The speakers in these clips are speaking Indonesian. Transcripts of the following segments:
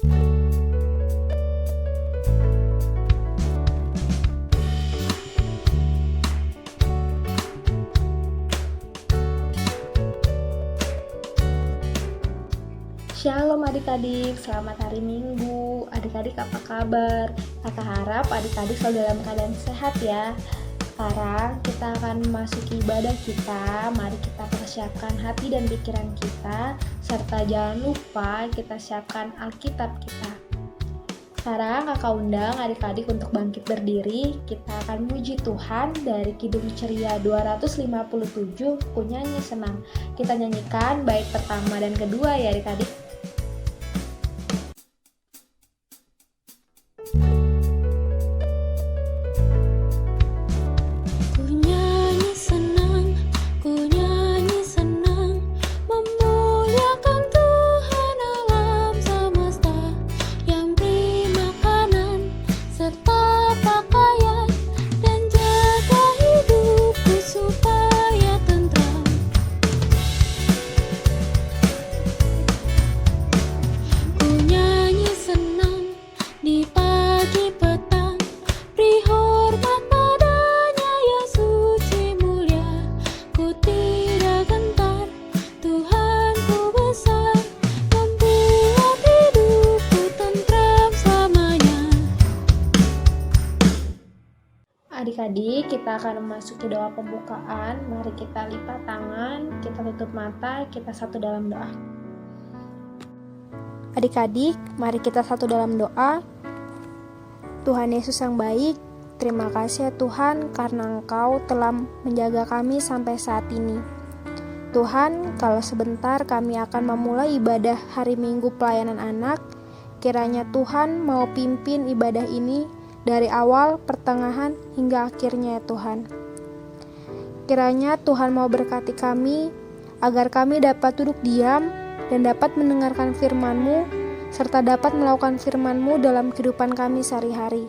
Shalom adik-adik, selamat hari Minggu. Adik-adik apa kabar? Kakak harap adik-adik selalu dalam keadaan sehat ya. Sekarang kita akan memasuki ibadah kita. Mari kita persiapkan hati dan pikiran kita, serta jangan lupa kita siapkan Alkitab kita. Sekarang kakak undang adik-adik untuk bangkit berdiri. Kita akan muji Tuhan dari Kidung Ceria 257, Ku Nyanyi Senang. Kita nyanyikan bait pertama dan kedua ya adik-adik. Adik-adik, kita akan memasuki doa pembukaan. Mari kita lipat tangan, kita tutup mata, kita satu dalam doa. Adik-adik, mari kita satu dalam doa. Tuhan Yesus yang baik, terima kasih ya Tuhan karena Engkau telah menjaga kami sampai saat ini. Tuhan, kalau sebentar kami akan memulai ibadah hari Minggu pelayanan anak, kiranya Tuhan mau pimpin ibadah ini dari awal, pertengahan, hingga akhirnya ya Tuhan. Kiranya Tuhan mau berkati kami, agar kami dapat duduk diam dan dapat mendengarkan firman-Mu, serta dapat melakukan firman-Mu dalam kehidupan kami sehari-hari.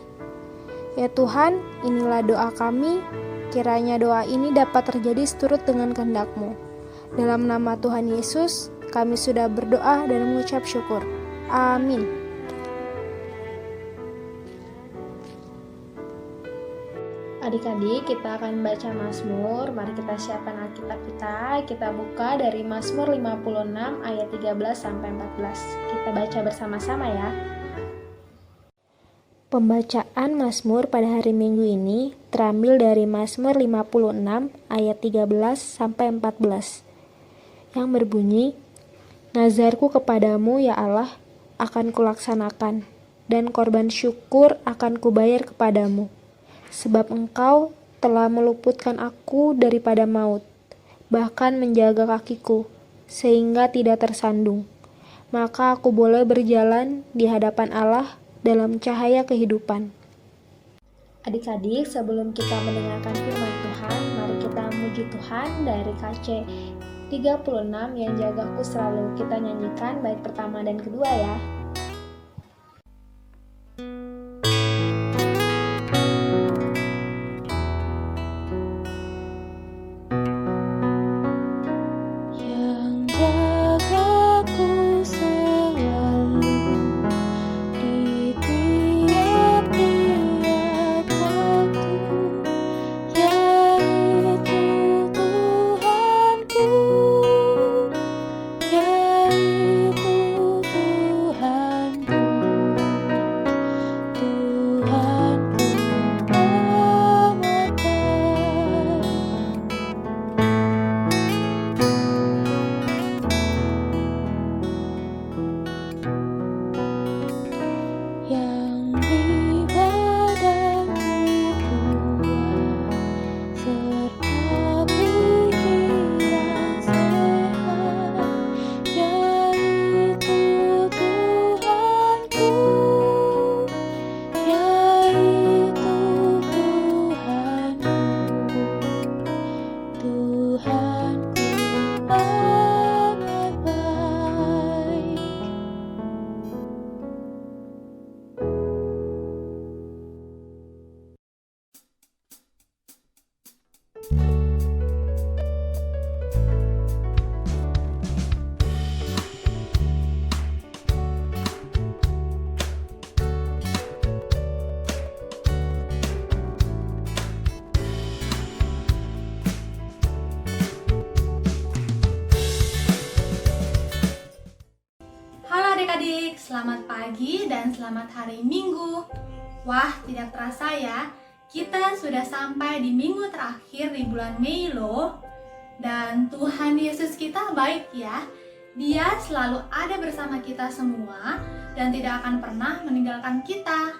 Ya Tuhan, inilah doa kami, kiranya doa ini dapat terjadi seturut dengan kehendak-Mu. Dalam nama Tuhan Yesus, kami sudah berdoa dan mengucap syukur. Amin. Adik-adik, kita akan baca Mazmur. Mari kita siapkan Alkitab kita. Kita buka dari Mazmur 56 ayat 13 sampai 14. Kita baca bersama-sama ya. Pembacaan Mazmur pada hari Minggu ini terambil dari Mazmur 56 ayat 13 sampai 14. Yang berbunyi, Nazarku kepadamu ya Allah akan kulaksanakan, dan korban syukur akan kubayar kepadamu. Sebab Engkau telah meluputkan aku daripada maut, bahkan menjaga kakiku, sehingga tidak tersandung. Maka aku boleh berjalan di hadapan Allah dalam cahaya kehidupan. Adik-adik, sebelum kita mendengarkan firman Tuhan, mari kita memuji Tuhan dari KC 36 yang jagaku selalu. Kita nyanyikan bait pertama dan kedua ya. Tuhan adik-adik, selamat pagi dan selamat hari Minggu. Wah, tidak terasa ya, kita sudah sampai di minggu terakhir di bulan Mei loh. Dan Tuhan Yesus kita baik ya. Dia selalu ada bersama kita semua dan tidak akan pernah meninggalkan kita.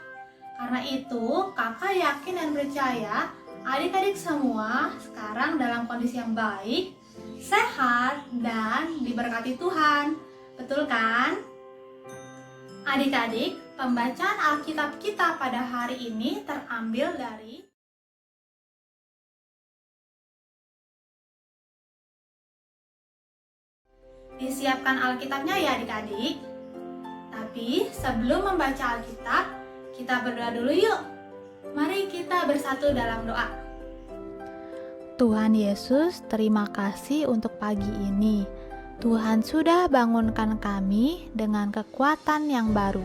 Karena itu, kakak yakin dan percaya adik-adik semua sekarang dalam kondisi yang baik, sehat, dan diberkati Tuhan. Betul kan? Adik-adik, pembacaan Alkitab kita pada hari ini terambil dari Disiapkan Alkitabnya ya adik-adik. Tapi sebelum membaca Alkitab, kita berdoa dulu yuk. Mari kita bersatu dalam doa. Tuhan Yesus, terima kasih untuk pagi ini. Tuhan sudah bangunkan kami dengan kekuatan yang baru.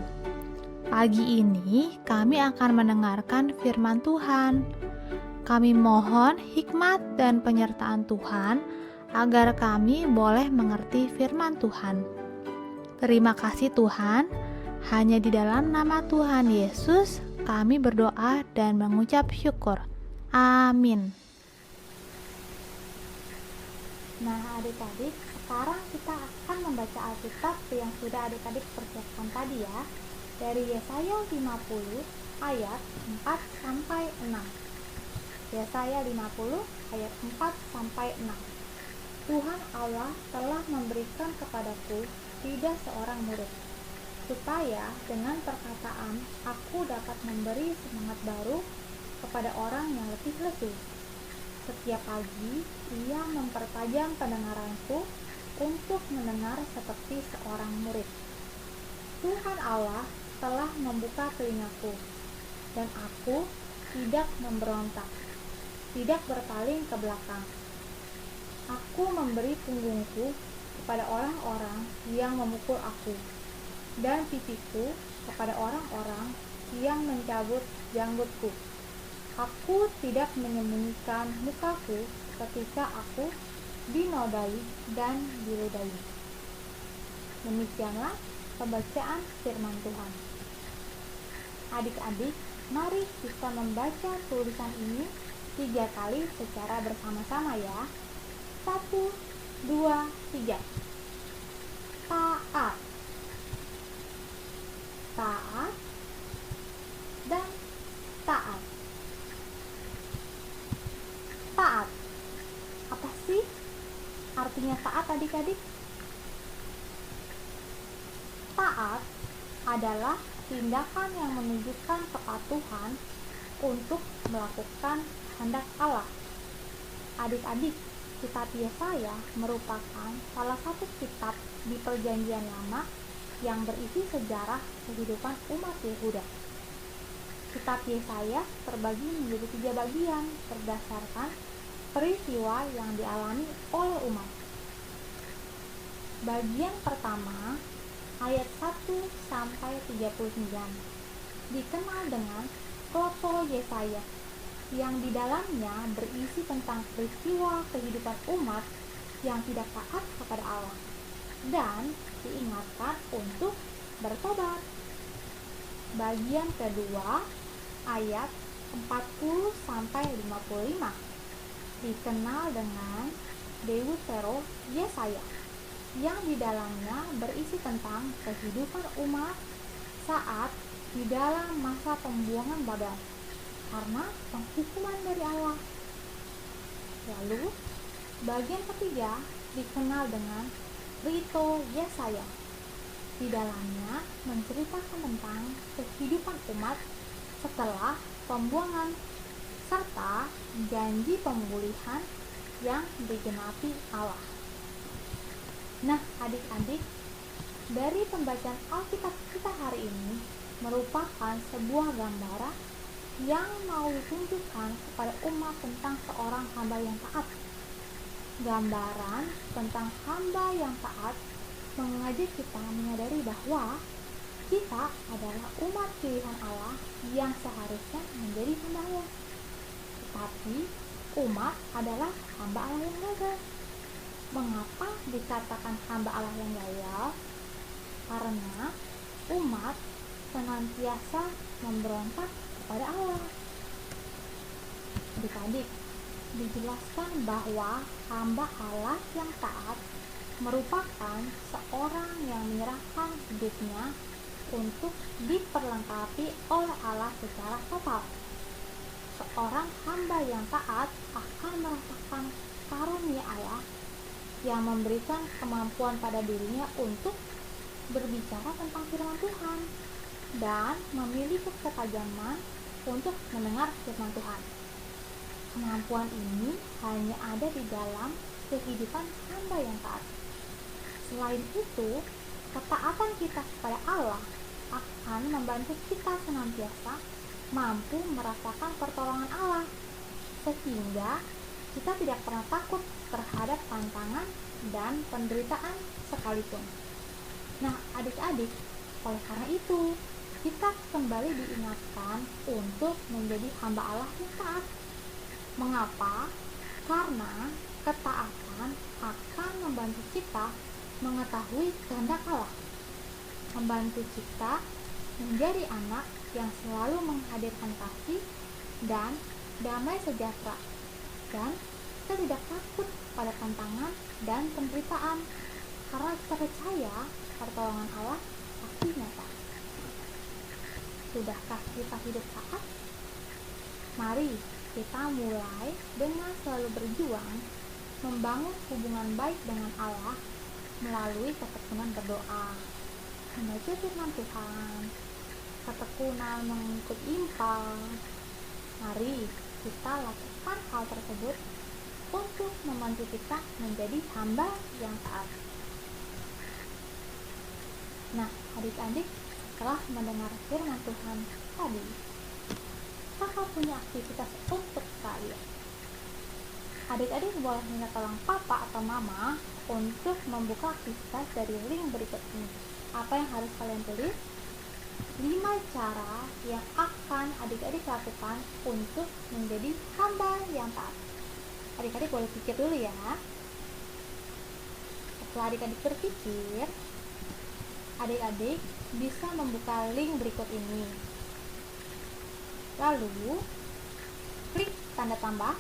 Pagi ini kami akan mendengarkan firman Tuhan. Kami mohon hikmat dan penyertaan Tuhan agar kami boleh mengerti firman Tuhan. Terima kasih Tuhan, hanya di dalam nama Tuhan Yesus kami berdoa dan mengucap syukur. Amin. Nah adik-adik, sekarang kita akan membaca Alkitab yang sudah adik-adik persiapkan tadi ya, dari Yesaya 50 ayat 4-6. Yesaya 50 ayat 4-6. Tuhan Allah telah memberikan kepadaku lidah seorang murid, supaya dengan perkataan aku dapat memberi semangat baru kepada orang yang letih lesu. Setiap pagi ia mempertajam pendengaranku untuk mendengar seperti seorang murid. Tuhan Allah telah membuka telingaku, dan aku tidak memberontak, tidak berpaling ke belakang. Aku memberi punggungku kepada orang-orang yang memukul aku, dan pipiku kepada orang-orang yang mencabut janggutku. Aku tidak menyembunyikan mukaku ketika aku dinodai dan diludahi. Demikianlah pembacaan firman Tuhan. Adik-adik, mari kita membaca tulisan ini 3 kali secara bersama-sama ya. 1, 2, 3. Taat, taat, dan taat. Taat. Apa sih artinya taat adik-adik? Taat adalah tindakan yang menunjukkan kepatuhan untuk melakukan kehendak Allah. Adik-adik, kitab Yesaya merupakan salah satu kitab di Perjanjian Lama yang berisi sejarah kehidupan umat Yehuda. Kitab Yesaya terbagi menjadi 3 bagian berdasarkan peristiwa yang dialami oleh umat. Bagian pertama, ayat 1-39, dikenal dengan Kroto Yesaya, yang di dalamnya berisi tentang peristiwa kehidupan umat yang tidak taat kepada Allah dan diingatkan untuk bertobat. Bagian kedua, ayat 40-55, dikenal dengan Deutero Yesaya, yang di dalamnya berisi tentang kehidupan umat saat di dalam masa pembuangan Babel karena penghukuman dari Allah. Lalu, bagian ketiga dikenal dengan Rito Yesaya. Di dalamnya menceritakan tentang kehidupan umat setelah pembuangan serta janji pemulihan yang digenapi Allah. Nah, adik-adik, dari pembacaan Alkitab kita hari ini merupakan sebuah gambaran yang mau ditunjukkan kepada umat tentang seorang hamba yang taat. Gambaran tentang hamba yang taat mengajak kita menyadari bahwa kita adalah umat pilihan Allah yang seharusnya menjadi hamba Allah. Tetapi umat adalah hamba Allah yang gagal. Mengapa dikatakan hamba Allah yang gagal? Karena umat senantiasa memberontak kepada Allah. Adik-adik, dijelaskan bahwa hamba Allah yang taat merupakan seorang yang menyerahkan hidupnya untuk diperlengkapi oleh Allah secara total. Seorang hamba yang taat akan merasakan karunia Allah yang memberikan kemampuan pada dirinya untuk berbicara tentang firman Tuhan dan memiliki ketajaman untuk mendengar firman Tuhan. Kemampuan ini hanya ada di dalam kehidupan hamba yang taat. Selain itu, ketaatan kita kepada Allah akan membantu kita senantiasa mampu merasakan pertolongan Allah, sehingga kita tidak pernah takut terhadap tantangan dan penderitaan sekalipun. Nah, adik-adik, oleh karena itu, kita kembali diingatkan untuk menjadi hamba Allah yang taat. Mengapa? Karena ketaatan akan membantu kita mengetahui kehendak Allah, membantu kita menjadi anak yang selalu menghadirkan kasih dan damai sejahtera, dan kita tidak takut pada tantangan dan penderitaan karena kita percaya pertolongan Allah pasti nyata. Sudahkah kita hidup taat? Mari kita mulai dengan selalu berjuang membangun hubungan baik dengan Allah melalui ketekunan berdoa, membaca firman Tuhan, ketekunan mengikut impal. Mari kita lakukan hal tersebut untuk membantu kita menjadi hamba yang taat. Nah, adik-adik, setelah mendengar firman Tuhan tadi, kakak punya aktivitas untuk kalian. Adik-adik boleh minta tolong papa atau mama untuk membuka aktivitas dari link berikut ini. Apa yang harus kalian tulis? 5 cara yang akan adik-adik lakukan untuk menjadi hamba yang taat. Adik-adik boleh pikir dulu ya. Setelah adik-adik berpikir, adik-adik bisa membuka link berikut ini. Lalu, klik tanda tambah.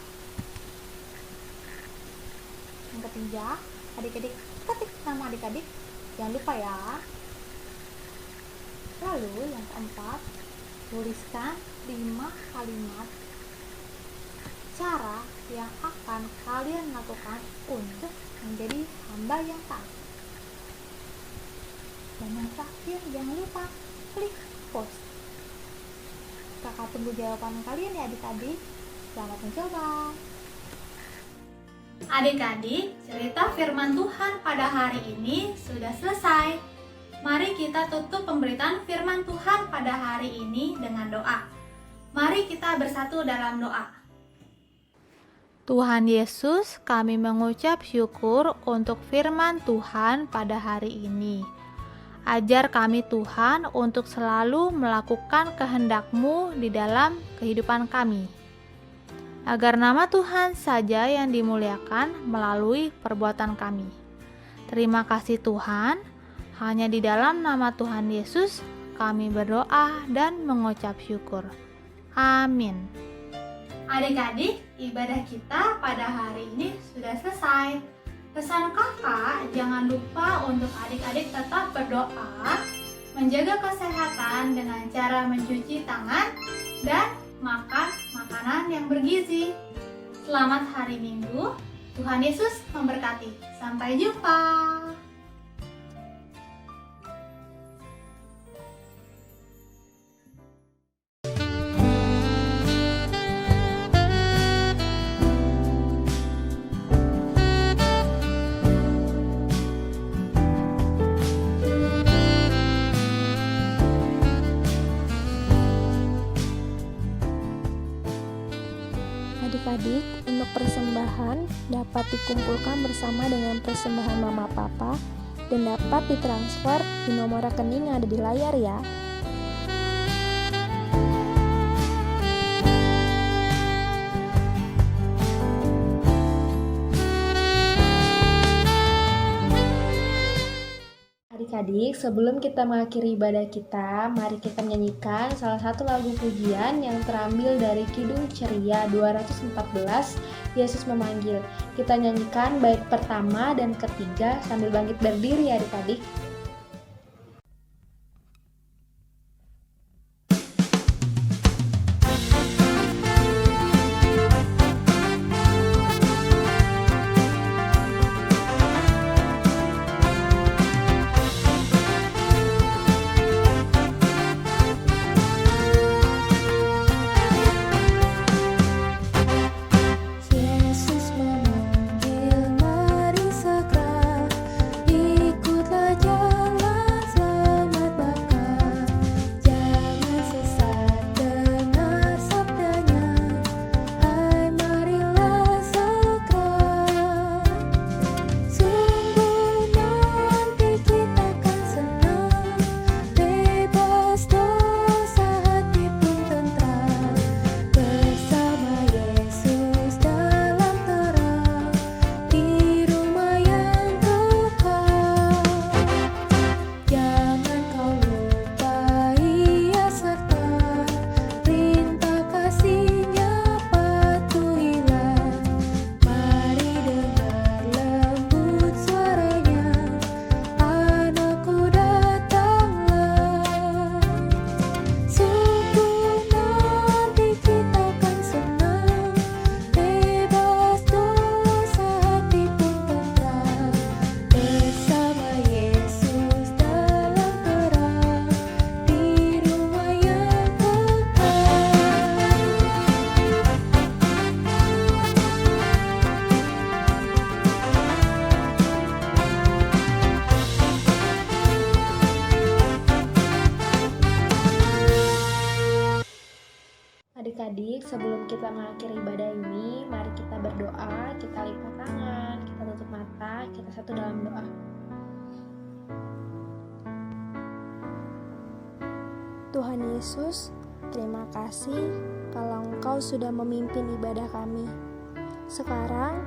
Yang ketiga, adik-adik ketik nama adik-adik, jangan lupa ya. Lalu yang keempat, tuliskan 5 kalimat cara yang akan kalian lakukan untuk menjadi hamba yang taat. Dan yang terakhir, jangan lupa klik post. Kakak tunggu jawaban kalian ya adik-adik. Selamat mencoba. Adik-adik, cerita firman Tuhan pada hari ini sudah selesai. Mari kita tutup pemberitaan firman Tuhan pada hari ini dengan doa. Mari kita bersatu dalam doa. Tuhan Yesus, kami mengucap syukur untuk firman Tuhan pada hari ini. Ajar kami Tuhan untuk selalu melakukan kehendak-Mu di dalam kehidupan kami, agar nama Tuhan saja yang dimuliakan melalui perbuatan kami. Terima kasih Tuhan, hanya di dalam nama Tuhan Yesus kami berdoa dan mengucap syukur. Amin. Adik-adik, ibadah kita pada hari ini sudah selesai. Pesan kakak, jangan lupa untuk adik-adik tetap berdoa, menjaga kesehatan dengan cara mencuci tangan, dan makan makanan yang bergizi. Selamat hari Minggu, Tuhan Yesus memberkati. Sampai jumpa. Adik-adik, untuk persembahan dapat dikumpulkan bersama dengan persembahan Mama Papa dan dapat ditransfer di nomor rekening yang ada di layar ya. Adik-adik, sebelum kita mengakhiri ibadah kita, mari kita menyanyikan salah satu lagu pujian yang terambil dari Kidung Ceria 214, Yesus Memanggil. Kita nyanyikan bait pertama dan ketiga sambil bangkit berdiri ya adik-adik. Yesus memanggil, mari segera ikutlah jalan selamat bakal. Jangan sesat, dengar sabdanya, hai marilah segera. Sungguh nanti kita akan senang, bebas dosa, hati pun tentram, bersama Yesus dalam terang, di rumah yang kekal. Jangan kau lupa Ia serta perintah kasih-Nya patuhilah. Mari dengar lembut suaranya, anakku datanglah. Sungguh nanti kita akan senang, bebas dosa, hati pun tentram, bersama Yesus dalam terang, di rumah yang kekal. Adik-adik, sebelum kita mengakhiri ibadah ini, mari kita berdoa, kita lipat tangan, kita tutup mata, kita satu dalam doa. Tuhan Yesus, terima kasih kalau Engkau sudah memimpin ibadah kami. Sekarang,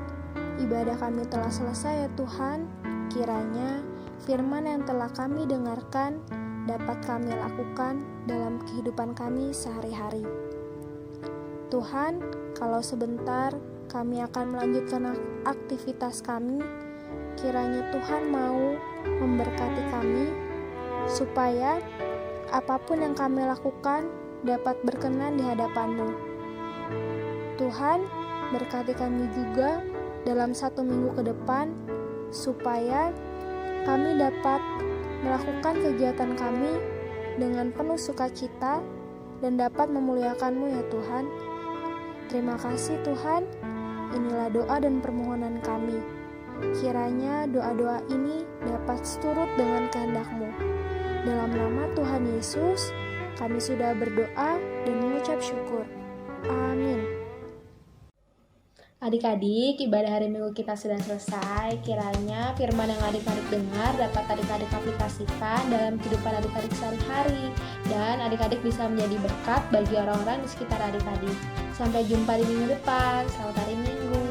ibadah kami telah selesai ya Tuhan. Kiranya firman yang telah kami dengarkan dapat kami lakukan dalam kehidupan kami sehari-hari. Tuhan, kalau sebentar kami akan melanjutkan aktivitas kami, kiranya Tuhan mau memberkati kami, supaya apapun yang kami lakukan dapat berkenan di hadapan-Mu. Tuhan, berkati kami juga dalam 1 minggu ke depan, supaya kami dapat melakukan kegiatan kami dengan penuh sukacita dan dapat memuliakan-Mu ya Tuhan. Terima kasih Tuhan, inilah doa dan permohonan kami. Kiranya doa-doa ini dapat seturut dengan kehendak-Mu. Dalam nama Tuhan Yesus, kami sudah berdoa dan mengucap syukur. Amin. Adik-adik, ibadah hari Minggu kita sudah selesai. Kiranya firman yang adik-adik dengar dapat adik-adik aplikasikan dalam kehidupan adik-adik sehari-hari, dan adik-adik bisa menjadi berkat bagi orang-orang di sekitar adik-adik. Sampai jumpa di minggu depan. Selamat hari Minggu.